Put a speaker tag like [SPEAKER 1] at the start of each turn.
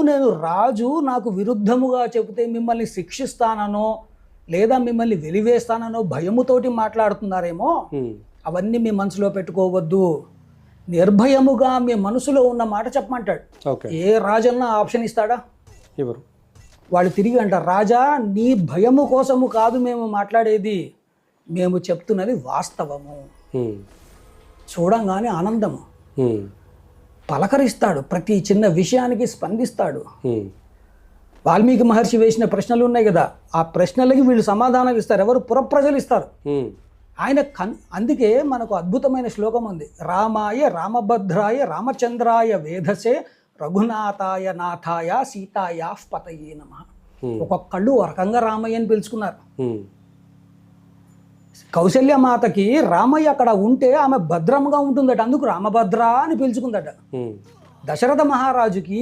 [SPEAKER 1] నేను రాజు నాకు విరుద్ధముగా చెబితే మిమ్మల్ని శిక్షిస్తాననో లేదా మిమ్మల్ని వెలివేస్తాననో భయముతోటి మాట్లాడుతున్నారేమో. అవన్నీ మీ మనసులో పెట్టుకోవద్దు. నిర్భయముగా మీ మనసులో ఉన్న మాట చెప్పమంటాడు. ఏ రాజన్నా ఆప్షన్ ఇస్తాడా?
[SPEAKER 2] ఎవరు?
[SPEAKER 1] వాళ్ళు తిరిగి అంటారు, రాజా నీ భయము కోసము కాదు మేము మాట్లాడేది, మేము చెప్తున్నది వాస్తవము. చూడంగానే ఆనందము, పలకరిస్తాడు, ప్రతి చిన్న విషయానికి స్పందిస్తాడు. వాల్మీకి మహర్షి వేసిన ప్రశ్నలు ఉన్నాయి కదా, ఆ ప్రశ్నలకి వీళ్ళు సమాధానం ఇస్తారు. ఎవరు? పురప్రజలు ఇస్తారు. ఆయన అందుకే మనకు అద్భుతమైన శ్లోకం ఉంది, రామాయ రామభద్రాయ రామచంద్రాయ వేధసే రఘునాథాయ నాథాయ సీతాయ పతయే నమః. ఒక్కొక్కళ్ళు ఒక రకంగా రామయ్య అని పిలుచుకున్నారు. కౌశల్య మాతకి రామయ్య అక్కడ ఉంటే ఆమె భద్రంగా ఉంటుందట, అందుకు రామభద్ర అని పిలుచుకుందట. దశరథ మహారాజుకి